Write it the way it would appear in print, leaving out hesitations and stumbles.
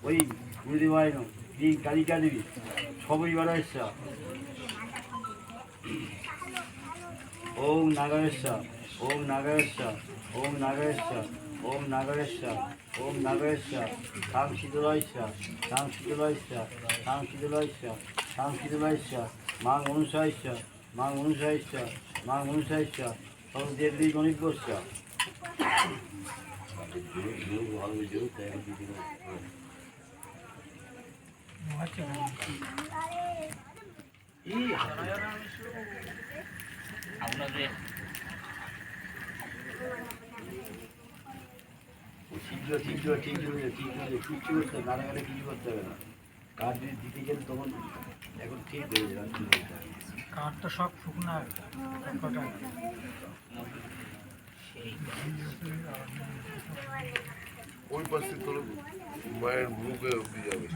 ওই গুরুদেব আইন এই কালিকা দেবী সবই বাড়াইছা ওম নাগেশ্বর ওম নাগেশ্বর ওম নাগেশ্বর ওম নাগেশ্বর ওম নাগেশ্বর থাম শীতলাইশ্বর থাম শীতলাইশ্বর থাম শীতলাইশ্বর থাম শীতলাইশ্বর মা অনুসাইশ্বর মা অনুসাইশ্বর মা অনুসাইশ্বর সব দেবী গণিতবস্যর শীঘ্র শীঘ্র ঠিক হয়ে কিচ্ছু করতে হবে কারাগারে কিছু করতে হবে না কাঠ যদি দিতে গেলে তখন এখন ঠিক হয়ে যাবে কাঠ তো সব শুকনা ওই পাশে তোর মায়ের মুখে যাবে